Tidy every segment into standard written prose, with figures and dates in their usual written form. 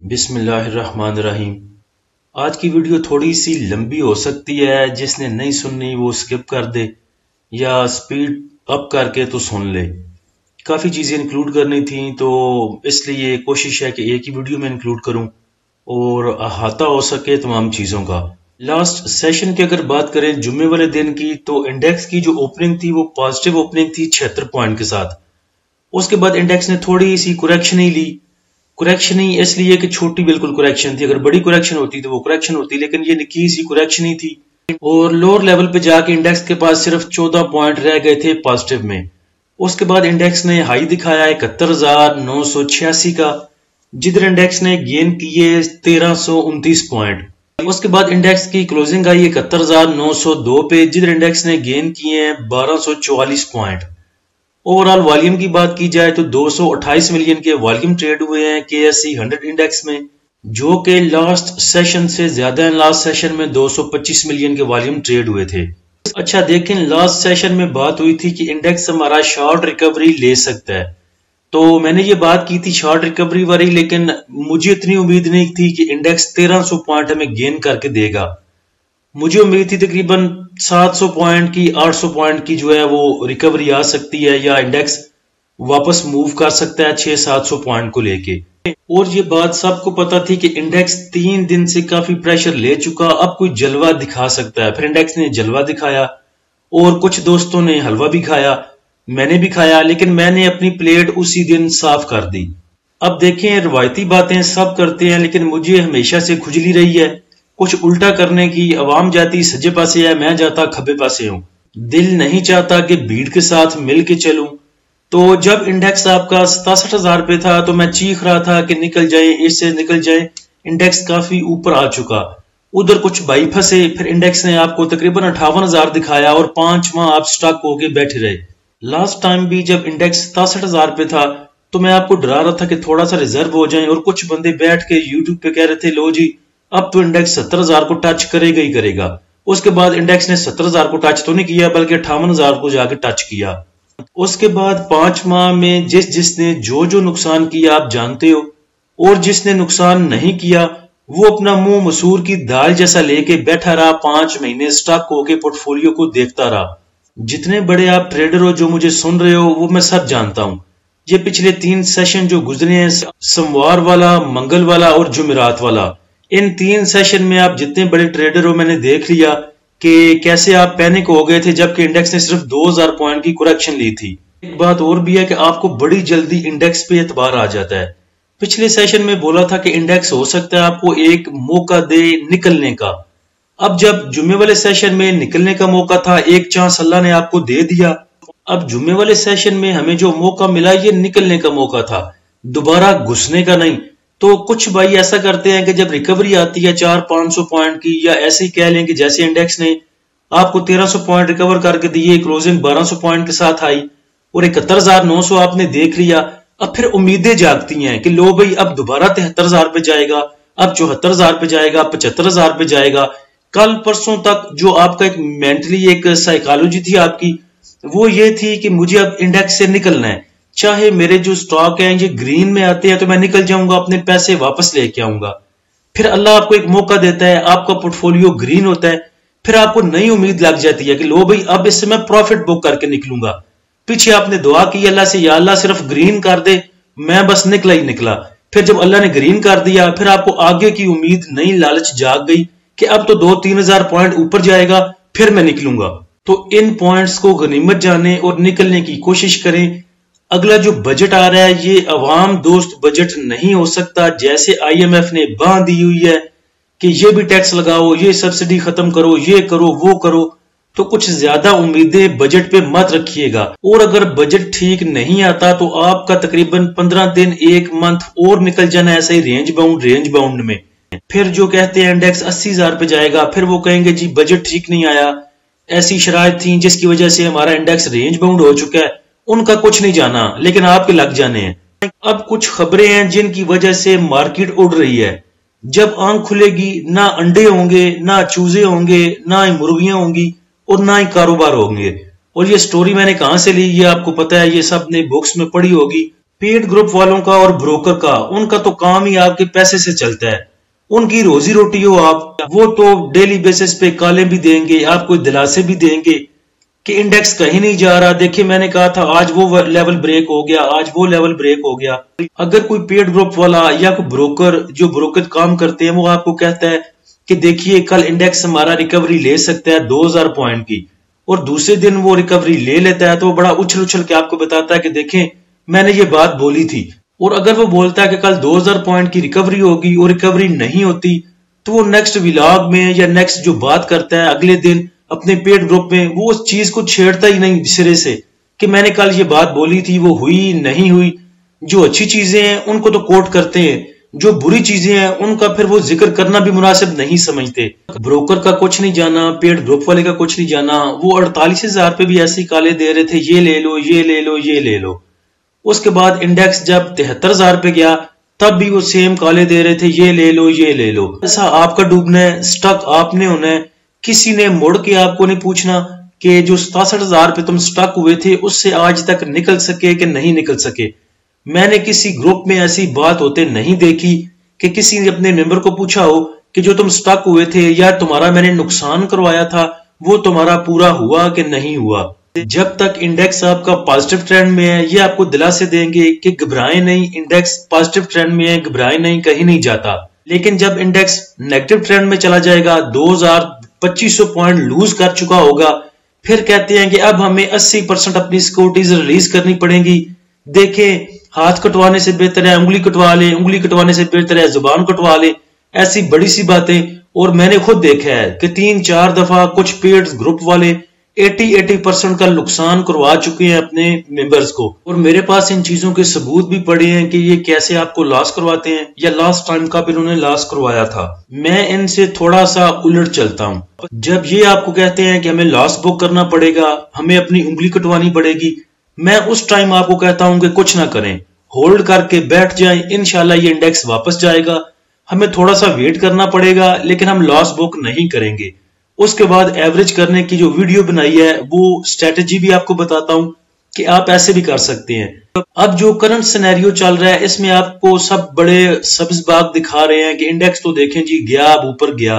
بسم اللہ الرحمن الرحیم۔ آج کی ویڈیو تھوڑی سی لمبی ہو سکتی ہے، جس نے نہیں سننی وہ سکپ کر دے یا سپیڈ اپ کر کے تو سن لے۔ کافی چیزیں انکلوڈ کرنی تھیں تو اس لیے کوشش ہے کہ ایک ہی ویڈیو میں انکلوڈ کروں اور احاطہ ہو سکے تمام چیزوں کا۔ لاسٹ سیشن کی اگر بات کریں جمعے والے دن کی، تو انڈیکس کی جو اوپننگ تھی وہ پازیٹیو اوپننگ تھی 76 پوائنٹ کے ساتھ۔ اس کے بعد انڈیکس نے تھوڑی سی کریکشن ہی لی۔ کریکشن ہی اس لیے کہ چھوٹی بالکل کریکشن تھی، اگر بڑی کریکشن ہوتی تو وہ کریکشن ہوتی، لیکن یہ نکی سی کریکشن ہی تھی اور لوور لیول پہ جا کے انڈیکس کے پاس صرف 14 پوائنٹ رہ گئے تھے پازیٹیو میں۔ اس کے بعد انڈیکس نے ہائی دکھایا 71,986 کا، جدھر انڈیکس نے گین کیے 1329 پوائنٹ۔ اس کے بعد انڈیکس کی کلوزنگ آئی 71,902 پہ، جدھر انڈیکس نے گین کیے 1244 پوائنٹ۔ اوورال والیوم کی بات کی جائے تو 228 ملین کے والیوم ٹریڈ ہوئے ہیں KSE 100 انڈیکس میں، جو کہ لاسٹ سیشن سے زیادہ ہیں۔ لاسٹ سیشن میں 225 ملین کے والیوم ٹریڈ ہوئے تھے۔ اچھا دیکھیں، لاسٹ سیشن میں بات ہوئی تھی کہ انڈیکس ہمارا شارٹ ریکوری لے سکتا ہے، تو میں نے یہ بات کی تھی شارٹ ریکوری والی، لیکن مجھے اتنی امید نہیں تھی کہ انڈیکس 1300 پوائنٹ ہمیں گین کر کے دے گا۔ مجھے امید تھی تقریباً 700 پوائنٹ کی، 800 پوائنٹ کی جو ہے وہ ریکوری آ سکتی ہے، یا انڈیکس واپس موو کر سکتا ہے 600-700 پوائنٹ کو لے کے۔ اور یہ بات سب کو پتا تھی کہ انڈیکس 3 دن سے کافی پریشر لے چکا، اب کوئی جلوہ دکھا سکتا ہے۔ پھر انڈیکس نے جلوہ دکھایا اور کچھ دوستوں نے حلوہ بھی کھایا، میں نے بھی کھایا، لیکن میں نے اپنی پلیٹ اسی دن صاف کر دی۔ اب دیکھیں، روایتی باتیں سب کرتے ہیں، لیکن مجھے ہمیشہ سے کھجلی رہی ہے کچھ الٹا کرنے کی۔ عوام جاتی سجے پاسے ہے، میں جاتا کھبے پاسے ہوں۔ دل نہیں چاہتا کہ بھیڑ کے ساتھ مل کے چلوں۔ تو جب انڈیکس آپ کا 67,000 پہ تھا تو میں چیخ رہا تھا کہ نکل جائیں، اس سے نکل جائیں۔ انڈیکس کافی اوپر آ چکا، ادھر کچھ بھائی پھنسے، پھر انڈیکس نے آپ کو تقریباً 58,000 دکھایا اور 5 ماہ آپ سٹاک ہو کے بیٹھے رہے۔ لاسٹ ٹائم بھی جب انڈیکس 67,000 پہ تھا تو میں آپ کو ڈرا رہا تھا کہ تھوڑا سا ریزرو ہو جائیں، اور کچھ بندے بیٹھ کے یوٹیوب پہ کہہ رہے تھے لو جی اب تو انڈیکس 70,000 کو ٹچ کرے گا ہی کرے گا۔ اس کے بعد انڈیکس نے 70,000 کو ٹچ تو نہیں کیا، بلکہ 58,000 کو جا کے ٹچ کیا۔ اس کے بعد 5 ماہ میں جس نے جو نقصان کیا آپ جانتے ہو، اور جس نے نقصان نہیں کیا وہ اپنا منہ مسور کی دال جیسا لے کے بیٹھا رہا، 5 مہینے سٹاک ہو کے پورٹ فولیو کو دیکھتا رہا۔ جتنے بڑے آپ ٹریڈر ہو جو مجھے سن رہے ہو، وہ میں سب جانتا ہوں۔ یہ پچھلے 3 سیشن جو گزرے ہیں، سوموار والا، منگل والا اور جمعرات والا، ان 3 سیشن میں آپ جتنے بڑے ٹریڈر ہو میں نے دیکھ لیا کہ کیسے آپ پینک ہو گئے تھے جبکہ انڈیکس نے صرف 2000 پوائنٹ کی کریکشن لی تھی۔ ایک بات اور بھی ہے کہ آپ کو بڑی جلدی انڈیکس پہ اعتبار آ جاتا ہے۔ پچھلے سیشن میں بولا تھا کہ انڈیکس ہو سکتا ہے آپ کو ایک موقع دے نکلنے کا۔ اب جب جمعے والے سیشن میں نکلنے کا موقع تھا، ایک چانس اللہ نے آپ کو دے دیا۔ اب جمعے والے سیشن میں ہمیں جو موقع ملا یہ نکلنے کا موقع تھا، دوبارہ گھسنے کا نہیں۔ تو کچھ بھائی ایسا کرتے ہیں کہ جب ریکوری آتی ہے 400-500 پوائنٹ کی، یا ایسے ہی کہہ لیں کہ جیسے انڈیکس نے آپ کو 1300 پوائنٹ ریکور کر کے دیے، کلوزنگ 1200 پوائنٹ کے ساتھ آئی اور 71,900 آپ نے دیکھ لیا، اب پھر امیدیں جاگتی ہیں کہ لو بھئی اب دوبارہ 73,000 پہ جائے گا، اب 74,000 پہ جائے گا، 75,000 پہ جائے گا۔ کل پرسوں تک جو آپ کا ایک مینٹلی ایک سائیکالوجی تھی آپ کی، وہ یہ تھی کہ مجھے اب انڈیکس سے نکلنا ہے، چاہے میرے جو سٹاک ہیں یہ گرین میں آتے ہیں تو میں نکل جاؤں گا، اپنے پیسے واپس لے کے آؤں گا۔ پھر اللہ آپ کو ایک موقع دیتا ہے، آپ کا پورٹ فولیو گرین ہوتا ہے، پھر آپ کو نئی امید لگ جاتی ہے کہ لو بھئی اب اس سے میں پروفٹ بک کر کے نکلوں گا۔ پیچھے آپ نے دعا کی اللہ سے، یا اللہ صرف گرین کر دے، میں بس نکلا ہی نکلا۔ پھر جب اللہ نے گرین کر دیا، پھر آپ کو آگے کی امید نئی لالچ جاگ گئی کہ اب تو 2-3 ہزار پوائنٹ اوپر جائے گا، پھر میں نکلوں گا۔ تو ان پوائنٹس کو غنیمت جانیں اور نکلنے کی کوشش کریں۔ اگلا جو بجٹ آ رہا ہے یہ عوام دوست بجٹ نہیں ہو سکتا، جیسے IMF نے باندھ دی ہوئی ہے کہ یہ بھی ٹیکس لگاؤ، یہ سبسڈی ختم کرو، یہ کرو وہ کرو۔ تو کچھ زیادہ امیدیں بجٹ پہ مت رکھیے گا، اور اگر بجٹ ٹھیک نہیں آتا تو آپ کا تقریباً 15 دن 1 منتھ اور نکل جانا ایسا ہی رینج باؤنڈ میں۔ پھر جو کہتے ہیں انڈیکس 80,000 پہ جائے گا، پھر وہ کہیں گے جی بجٹ ٹھیک نہیں آیا، ایسی شرائط تھیں جس کی وجہ سے ہمارا انڈیکس رینج باؤنڈ ہو چکا ہے۔ ان کا کچھ نہیں جانا، لیکن آپ کے لگ جانے ہیں۔ اب کچھ خبریں ہیں جن کی وجہ سے مارکیٹ اڑ رہی ہے۔ جب آنکھ کھلے گی نہ انڈے ہوں گے، نہ چوزے ہوں گے، نہ ہی مرغیاں ہوں گی، اور نہ ہی کاروبار ہوں گے۔ اور یہ سٹوری میں نے کہاں سے لی یہ آپ کو پتا ہے، یہ سب نے بکس میں پڑھی ہوگی۔ पेड ग्रुप वालों का और ब्रोकर का, उनका तो काम ही आपके पैसे से चलता है, उनकी रोजी रोटी हो आप, वो तो डेली बेसिस पे कॉलें भी देंगे, आपको दिलासे भी देंगे कि इंडेक्स कहीं नहीं जा रहा, देखिए मैंने कहा था आज वो लेवल ब्रेक हो गया, आज वो लेवल ब्रेक हो गया। अगर कोई पेड ग्रुप वाला या कोई ब्रोकर जो ब्रोकर काम करते हैं वो आपको कहता है कि देखिए कल इंडेक्स हमारा रिकवरी ले सकता है 2000 पॉइंट की, और दूसरे दिन वो रिकवरी ले लेता है, तो वो बड़ा उछल उछल के आपको बताता है कि देखें मैंने ये बात बोली थी। और अगर वो बोलता है कि कल 2000 पॉइंट की रिकवरी होगी और रिकवरी नहीं होती, तो वो नेक्स्ट व्लॉग में या नेक्स्ट जो बात करता है अगले दिन अपने पेड ग्रुप में, वो उस चीज को छेड़ता ही नहीं सिरे से कि मैंने कल ये बात बोली थी, वो हुई नहीं हुई। जो अच्छी चीजें हैं उनको तो कोट करते हैं, जो बुरी चीजें हैं उनका फिर वो जिक्र करना भी मुनासिब नहीं समझते। ब्रोकर का कुछ नहीं जाना, पेड ग्रुप वाले का कुछ नहीं जाना, वो 48,000 पे भी ऐसे ही काले दे रहे थे, ये ले लो ये ले लो ये ले लो। उसके बाद इंडेक्स जब 73,000 पे गया तब भी वो सेम काले दे रहे थे, ये ले लो ये ले लो। ऐसा आपका डूबना है, स्टक आपने होना है, किसी ने मुड़ के आपको नहीं पूछना कि जो 67,000 पे तुम स्टक हुए थे उससे आज तक निकल सके कि नहीं निकल सके। मैंने किसी ग्रुप में ऐसी बात होते नहीं देखी कि किसी ने अपने मेंबर को पूछा हो कि जो तुम स्टक हुए थे या तुम्हारा मैंने नुकसान करवाया था वो तुम्हारा पूरा हुआ कि नहीं हुआ। जब तक इंडेक्स आपका पॉजिटिव ट्रेंड में है ये आपको दिलासे देंगे कि घबराएं नहीं, इंडेक्स पॉजिटिव ट्रेंड में है, घबराएं नहीं, कहीं नहीं जाता। लेकिन जब इंडेक्स नेगेटिव ट्रेंड में चला जाएगा, 2200 पॉइंट लूज कर चुका होगा, फिर कहते हैं कि अब हमें 80% अपनी सिक्योरिटीज रिलीज करनी पड़ेगी। देखें हाथ कटवाने से बेहतर है उंगली कटवा ले, उंगली कटवाने से बेहतर है जुबान कटवा ले, ऐसी बड़ी सी बातें। और मैंने खुद देखा है कि 3-4 दफा कुछ पेड ग्रुप वाले 80% का नुकसान करवा चुके हैं अपने मेंबर्स को, और मेरे पास इन चीजों के सबूत भी पड़े हैं कि ये कैसे आपको लॉस करवाते हैं, या लास्ट टाइम का भी उन्होंने लॉस करवाया था। मैं इनसे थोड़ा सा उलट चलता हूं। जब ये आपको कहते हैं कि हमें लॉस बुक करना पड़ेगा, हमें अपनी उंगली कटवानी पड़ेगी, मैं उस टाइम आपको कहता हूं कि कुछ ना करें, होल्ड करके बैठ जाएं, इंशाल्लाह ये इंडेक्स वापस जाएगा। हमें थोड़ा सा वेट करना पड़ेगा लेकिन हम लॉस बुक नहीं करेंगे। उसके बाद एवरेज करने की जो वीडियो बनाई है वो स्ट्रेटेजी भी आपको बताता हूं कि आप ऐसे भी कर सकते हैं। अब जो करंट सिनेरियो चल रहा है इसमें आपको सब बड़े सब्ज बाग दिखा रहे हैं कि इंडेक्स तो देखें जी गया, अब ऊपर गया,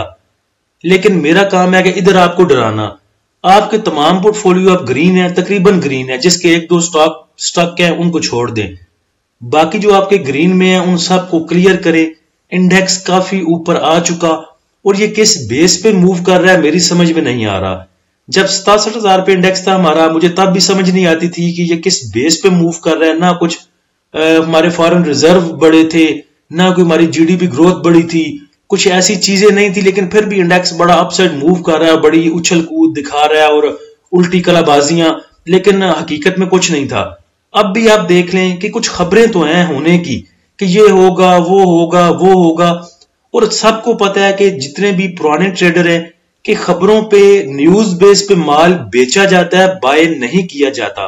लेकिन मेरा काम है कि इधर आपको डराना। आपके तमाम पोर्टफोलियो अब ग्रीन है, तकरीबन ग्रीन है, जिसके 1-2 स्टॉक स्टक है उनको छोड़ दें, बाकी जो आपके ग्रीन में है उन सबको क्लियर करें। इंडेक्स काफी ऊपर आ चुका, और ये किस बेस पे मूव कर रहा है मेरी समझ में नहीं आ रहा। जब 67,000 पे इंडेक्स था हमारा, मुझे तब भी समझ नहीं आती थी कि ये किस बेस पे मूव कर रहा है। ना कुछ हमारे फॉरेन रिजर्व बड़े थे, ना कोई हमारी जीडीपी ग्रोथ बड़ी थी, कुछ ऐसी चीजें नहीं थी, लेकिन फिर भी इंडेक्स बड़ा अपसाइड मूव कर रहा है, बड़ी उछल कूद दिखा रहा है और उल्टी कलाबाजियां, लेकिन हकीकत में कुछ नहीं था। अब भी आप देख लें कि कुछ खबरें तो हैं होने की कि ये होगा वो होगा वो होगा, और सबको पता है कि जितने भी पुराने ट्रेडर हैं कि खबरों पे न्यूज बेस पे माल बेचा जाता है, बाय नहीं किया जाता।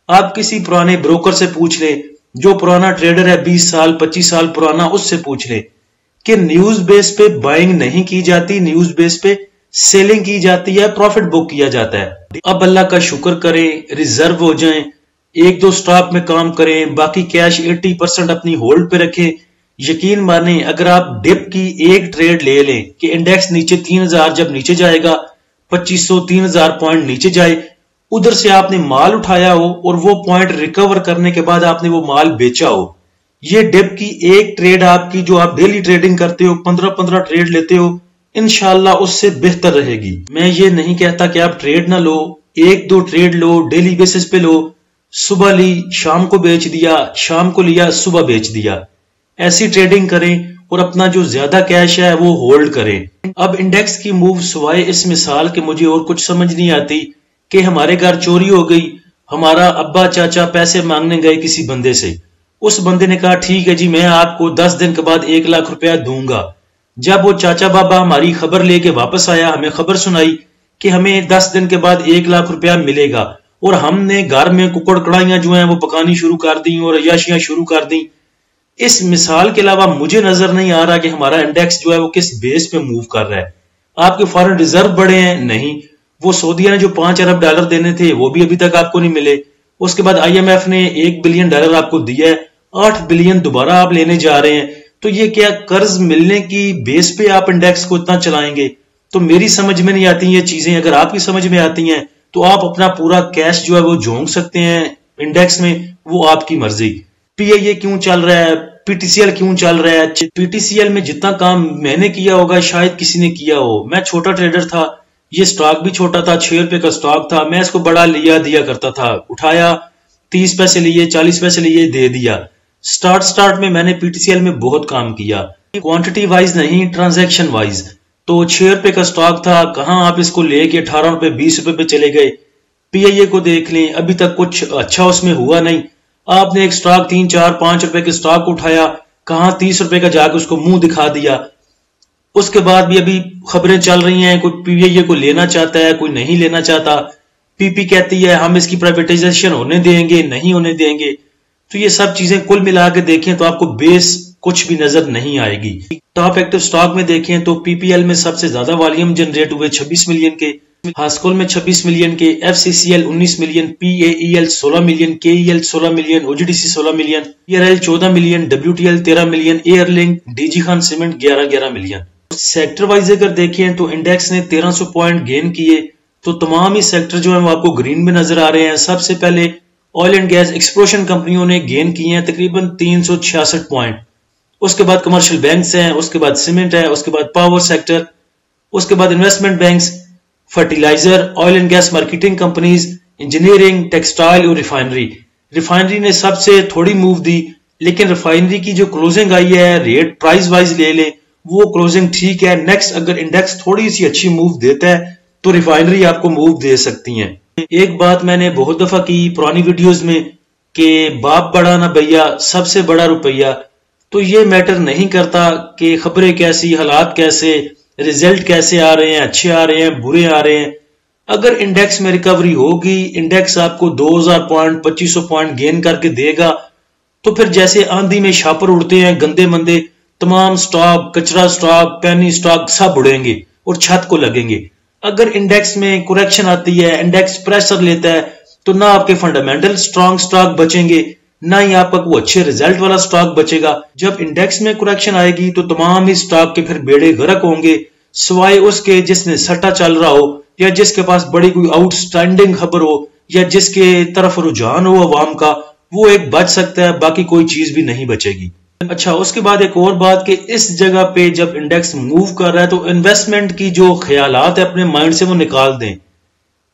आप किसी पुराने ब्रोकर से पूछ ले, जो पुराना ट्रेडर है 20 साल 25 साल पुराना, उससे पूछ ले कि न्यूज बेस पे बाइंग नहीं की जाती, न्यूज बेस पे सेलिंग की जाती है, प्रॉफिट बुक किया जाता है। अब अल्लाह का शुक्र करें, रिजर्व हो जाएं, 1-2 स्टॉक में काम करें, बाकी कैश 80% अपनी होल्ड पे रखें। यकीन माने अगर आप डिप की एक ट्रेड ले लें कि इंडेक्स नीचे 3000 जब नीचे जाएगा, 2500-3000 पॉइंट नीचे जाए, उधर से आपने माल उठाया हो और वो पॉइंट रिकवर करने के बाद आपने वो माल बेचा हो, ये डिप की एक ट्रेड आपकी जो आप डेली ट्रेडिंग करते हो, 15-15 ट्रेड लेते हो, इंशाल्लाह उससे बेहतर रहेगी। मैं ये नहीं कहता कि आप ट्रेड ना लो, 1-2 ट्रेड लो, डेली बेसिस पे लो, सुबह ली शाम को बेच दिया, शाम को लिया सुबह बेच दिया, ऐसी ट्रेडिंग करें और अपना जो ज्यादा कैश है वो होल्ड करें। अब इंडेक्स की मूव सिवाय इस मिसाल के मुझे और कुछ समझ नहीं आती कि हमारे घर चोरी हो गई, हमारा अब्बा चाचा पैसे मांगने गए किसी बंदे से, उस बंदे ने कहा ठीक है जी मैं आपको 10 दिन के बाद 1 लाख रुपया दूंगा। जब वो चाचा बाबा हमारी खबर लेके वापस आया, हमें खबर सुनाई कि हमें 10 दिन के बाद 1 लाख रुपया मिलेगा, और हमने घर में कुकड़ कड़ाइयां जो हैं वो पकानी शुरू कर दी और अय्याशियां शुरू कर दी। इस मिसाल के अलावा मुझे नजर नहीं आ रहा कि हमारा इंडेक्स जो है वो किस बेस पे मूव कर रहा है। आपके फॉरेन रिजर्व बढ़े हैं? नहीं। वो सऊदीया ने जो $5 अरब देने थे वो भी अभी तक आपको नहीं मिले। उसके बाद IMF ने $1 बिलियन आपको दिया है, 8 बिलियन दोबारा आप लेने जा रहे हैं, तो ये क्या कर्ज मिलने की बेस पे आप इंडेक्स को इतना चलाएंगे? तो मेरी समझ में नहीं आती ये चीजें। अगर आपकी समझ में आती हैं तो आप अपना पूरा कैश जो है वो झोंक सकते हैं इंडेक्स में, वो आपकी मर्जी। पीआईए क्यों चल रहा है, पीटीसीएल क्यों चल रहा है? पीटीसीएल में जितना काम मैंने किया होगा शायद किसी ने किया हो। मैं छोटा ट्रेडर था, ये स्टॉक भी छोटा था, 6 रुपए का स्टॉक था, मैं इसको बड़ा लिया दिया करता था, उठाया 30 पैसे लिए, 40 पैसे लिए, दे दिया। स्टार्ट में मैंने पीटीसीएल में बहुत काम किया, क्वांटिटी वाइज नहीं, ट्रांजैक्शन वाइज। तो 6 रुपए का स्टॉक था, कहां आप इसको लेके 18 रुपए 20 रुपए पे चले गए। पीआईए को देख लें, अभी तक कुछ अच्छा उसमें हुआ नहीं। आपने एक स्टॉक 3 4 5 रुपए के स्टॉक उठाया, कहां 30 रुपए का जाके उसको मुंह दिखा दिया। उसके बाद भी अभी खबरें चल रही हैं, कोई पीआईए को लेना चाहता है, कोई नहीं लेना चाहता। पीपी कहती है हम इसकी प्राइवेटाइजेशन होने देंगे, नहीं होने देंगे। तो ये सब चीजें कुल मिला के देखें तो आपको बेस कुछ भी नजर नहीं आएगी। टॉप एक्टिव स्टॉक में देखें तो पीपीएल में सबसे ज्यादा वॉल्यूम जनरेट हुए 26 मिलियन के, हास्कोल में 26 मिलियन के, FCCL 19 million, PAEL 16 million, KEL 16 million, OGDC 16 million, ERL 14 million, WTL 13 million, Airlink, DG Khan cement 11 million. Sector wise अगर देखें तो इंडेक्स ने 1300 पॉइंट गेन किए। तो तमाम ही सेक्टर जो है वो आपको ग्रीन में नजर आ रहे हैं। सबसे पहले ऑयल एंड गैस एक्सप्लोरेशन कंपनियों ने गेन किए हैं तकरीबन 366 पॉइंट। उसके बाद कमर्शियल बैंक्स हैं, उसके बाद सीमेंट है, उसके बाद पावर सेक्टर, उसके बाद investment banks, fertilizer, oil and gas marketing companies, engineering, textile और रिफाइनरी। रिफाइनरी ने सबसे थोड़ी मूव दी, लेकिन रिफाइनरी की जो क्लोजिंग आई है, रेट प्राइस वाइज ले ले, वो क्लोजिंग ठीक है। नेक्स्ट अगर इंडेक्स थोड़ी सी अच्छी मूव देता है तो रिफाइनरी आपको मूव दे सकती हैं। एक बात मैंने बहुत दफा की पुरानी वीडियोस में कि बाप बड़ा ना भैया, सबसे बड़ा रुपया। तो ये मैटर नहीं करता कि खबरें कैसी, हालात कैसे, रिजल्ट कैसे आ रहे हैं, अच्छे आ रहे हैं, बुरे आ रहे हैं। अगर इंडेक्स में रिकवरी होगी, इंडेक्स आपको 2000 पॉइंट 2500 पॉइंट गेन करके देगा, तो फिर जैसे आंधी में शापर उड़ते हैं गंदे मंदे, तमाम स्टॉक, कचरा स्टॉक, पैनी स्टॉक सब उड़ेंगे और छत को लगेंगे। अगर इंडेक्स में करेक्शन आती है, इंडेक्स प्रेशर लेता है, तो ना आपके फंडामेंटल स्ट्रॉन्ग स्टॉक बचेंगे, ना ही आपका वो अच्छे रिजल्ट वाला स्टॉक बचेगा। जब इंडेक्स में करेक्शन आएगी तो तमाम ही स्टॉक के फिर बेड़े गर्क होंगे, सिवाय उसके जिसने सट्टा चल रहा हो, या जिसके पास बड़ी कोई आउटस्टैंडिंग खबर हो, या जिसके तरफ रुझान हो अवाम का, वो एक बच सकता है, बाकी कोई चीज भी नहीं बचेगी। अच्छा, उसके बाद एक और बात कि इस जगह पे जब इंडेक्स मूव कर रहा है तो इन्वेस्टमेंट की जो ख्यालात है अपने माइंड से वो निकाल दें।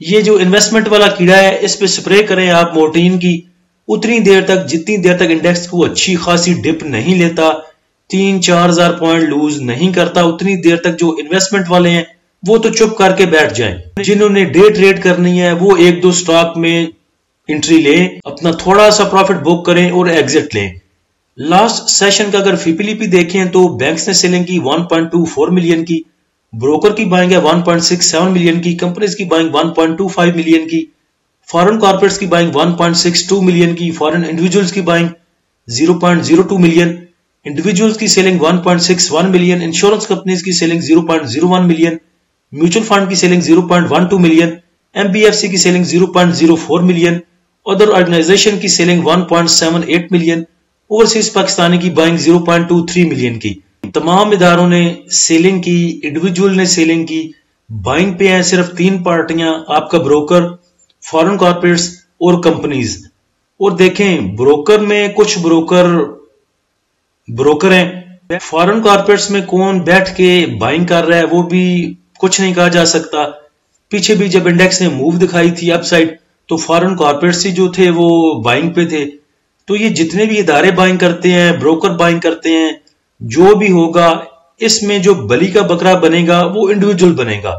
ये जो इन्वेस्टमेंट वाला कीड़ा है, इस पे स्प्रे करें आप मोर्टीन की। उतनी देर तक, जितनी देर तक इंडेक्स को अच्छी खासी डिप नहीं लेता, 3-4 हजार पॉइंट लूज नहीं करता, उतनी देर तक जो इन्वेस्टमेंट वाले हैं वो तो चुप करके बैठ जाएं। जिन्होंने डे ट्रेड करनी है वो 1-2 स्टॉक में एंट्री लें, अपना थोड़ा सा प्रॉफिट बुक करें और एग्जिट लें। लास्ट सेशन का अगर फीपीलीपी देखें तो बैंक्स ने सेलिंग की 1.24 मिलियन की, ब्रोकर की बाइंग है 1.67 मिलियन की, कंपनीज की बाइंग 1.25 मिलियन की, फॉरेन कॉर्पोरेट्स की बाइंग 1.62 मिलियन की, फॉरेन इंडिविजुअल्स की बाइंग 0.02 मिलियन, इंडिविजुअल्स की सेलिंग 1.61 मिलियन, इंश्योरेंस कंपनीज की सेलिंग 0.01 मिलियन, म्यूचुअल फंड की सेलिंग 0.12 मिलियन, एमबीएफसी की सेलिंग 0.04 मिलियन, अदर ऑर्गेनाइजेशन की सेलिंग 1.78 मिलियन, ओवरसीज पाकिस्तानी की बाइंग 0.23 मिलियन की। तमाम इदारों ने सेलिंग की, इंडिविजुअल ने सेलिंग की। बाइंग पे हैं सिर्फ 3 पार्टियां, आपका ब्रोकर, फॉरेन कॉर्पोरेट्स और कंपनीज। और देखें ब्रोकर में कुछ ब्रोकर हैं, फॉरेन कॉर्पोरेट्स में कौन बैठ के बाइंग कर रहा है वो भी कुछ नहीं कहा जा सकता। पीछे भी जब इंडेक्स ने मूव दिखाई थी अपसाइड तो फॉरेन कॉर्पोरेट्स ही जो थे वो बाइंग पे थे। तो ये जितने भी इदारे बाइंग करते हैं, ब्रोकर बाइंग करते हैं, जो भी होगा इसमें जो बली का बकरा बनेगा वो इंडिविजुअल बनेगा,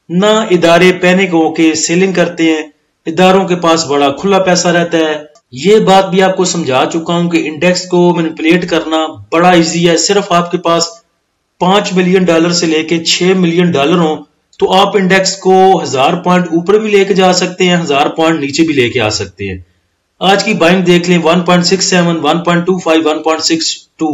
ना इदारे पैनिक होके सेलिंग करते हैं। इदारों के पास बड़ा खुला पैसा रहता है। ये बात भी आपको समझा चुका हूं कि इंडेक्स को मैनिपुलेट करना बड़ा इजी है। सिर्फ आपके पास $5 मिलियन से लेके $6 मिलियन हो तो आप इंडेक्स को 1000 पॉइंट ऊपर भी लेके जा सकते हैं, 1000 पॉइंट नीचे भी लेके आ सकते हैं। आज की बाइंग देख लें 1.67, 1.25, 1.62,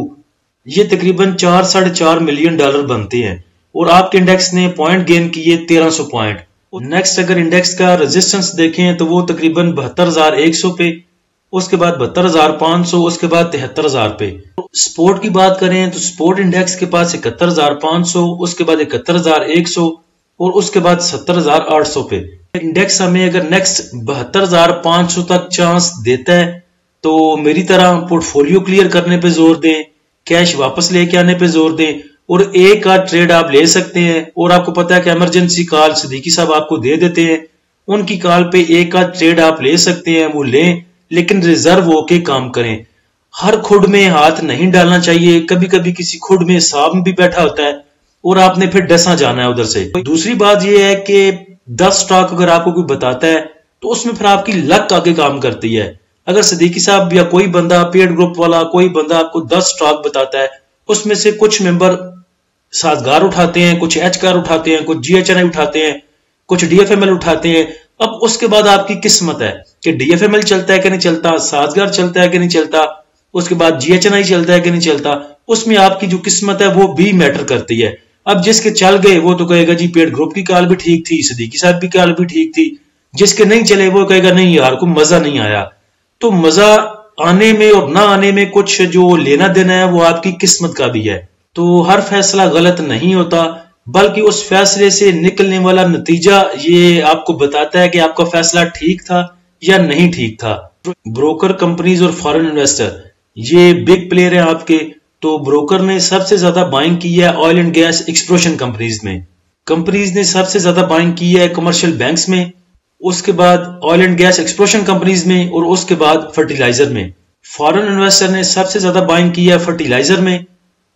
ये तकरीबन $4-4.5 मिलियन बनते हैं और आपके इंडेक्स ने पॉइंट गेन किए 1300 पॉइंट। नेक्स्ट अगर इंडेक्स का रेजिस्टेंस देखें तो वो तकरीबन 72,100 पे اس کے بعد 72,500، اس کے بعد 73,000 پہ۔ سپورٹ کی بات کریں تو سپورٹ انڈیکس کے پاس 71,500، اس کے بعد 71,100 اور اس کے بعد 70,800 پہ۔ انڈیکس ہمیں اگر نیکسٹ 72,500 تک چانس دیتا ہے تو میری طرح پورٹ فولیو کلیئر کرنے پہ زور دیں، کیش واپس لے کے آنے پہ زور دیں، اور ایک آدھ ٹریڈ آپ لے سکتے ہیں۔ اور آپ کو پتا ہے کہ ایمرجنسی کال صدیقی صاحب آپ کو دے دیتے ہیں، ان کی کال پہ ایک آدھ ٹریڈ آپ لے سکتے ہیں، وہ لیں، لیکن ریزرو ہو کے کام کریں۔ ہر کھڈ میں ہاتھ نہیں ڈالنا چاہیے، کبھی کبھی کسی کھڈ میں سانپ بھی بیٹھا ہوتا ہے اور آپ نے پھر ڈسا جانا ہے ادھر سے۔ دوسری بات یہ ہے کہ 10 سٹاک اگر آپ کو کوئی بتاتا ہے تو اس میں پھر آپ کی لک آگے کام کرتی ہے۔ اگر صدیقی صاحب یا کوئی بندہ پیڈ گروپ والا کوئی بندہ آپ کو 10 سٹاک بتاتا ہے، اس میں سے کچھ ممبر سازگار اٹھاتے ہیں، کچھ ایچ کار اٹھاتے ہیں، کچھ جی ایچ این آئی اٹھاتے ہیں، کچھ ڈی ایف ایم ایل اٹھاتے ہیں۔ اب اس کے بعد آپ کی قسمت ہے کہ ڈی ایف ایم ایل چلتا ہے کہ نہیں چلتا، سازگار چلتا ہے کہ نہیں چلتا، اس کے بعد جی ایچ این آئی چلتا ہے کہ نہیں چلتا۔ اس میں آپ کی جو قسمت ہے وہ بھی میٹر کرتی ہے۔ اب جس کے چل گئے وہ تو کہے گا جی پیڈ گروپ کی کال بھی ٹھیک تھی، صدیقی صاحب کی کال بھی ٹھیک تھی۔ جس کے نہیں چلے وہ کہے گا نہیں یار کوئی مزہ نہیں آیا۔ تو مزہ آنے میں اور نہ آنے میں کچھ جو لینا دینا ہے وہ آپ کی قسمت کا بھی ہے۔ تو ہر فیصلہ غلط نہیں ہوتا، بلکہ اس فیصلے سے نکلنے والا نتیجہ یہ آپ کو بتاتا ہے کہ آپ کا فیصلہ ٹھیک تھا یا نہیں ٹھیک تھا۔ بروکر کمپنیز اور فارن انویسٹر یہ بگ پلیئر ہیں آپ کے۔ تو بروکر نے سب سے زیادہ بائنگ کی ہے oil and gas explosion companies میں، کمپنیز نے سب سے زیادہ بائنگ کی ہے کمرشل بینکس میں، اس کے بعد oil and gas explosion companies میں، اور اس کے بعد فرٹیلائزر میں۔ فارن انویسٹر نے سب سے زیادہ بائنگ کی ہے فرٹیلائزر میں،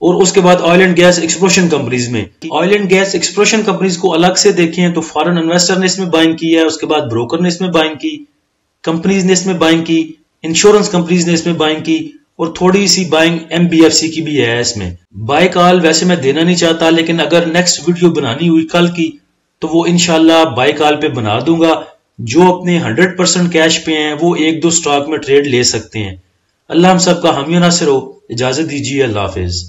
اور اس کے بعد oil and gas explosion companies میں۔ Oil and gas explosion companies کو الگ سے دیکھیں تو فارن انویسٹر نے اس میں بائنگ کی ہے، اس کے بعد بروکر نے اس میں بائنگ کی، کمپنیز نے اس میں بائنگ کی، انشورنس کمپنیز نے اس میں بائنگ کی، اور تھوڑی سی buying M B F C کی بھی ہے اس میں۔ بائی کال ویسے میں دینا نہیں چاہتا، لیکن اگر نیکسٹ ویڈیو بنانی ہوئی کل کی تو وہ انشاءاللہ بائی کال پہ بنا دوں گا۔ جو اپنے 100% کیش پہ ہیں وہ 1-2 سٹاک میں ٹریڈ لے سکتے ہیں۔ اللہ ہم سب کا حامی و ناصر ہو۔ اجازت دیجیے، اللہ حافظ۔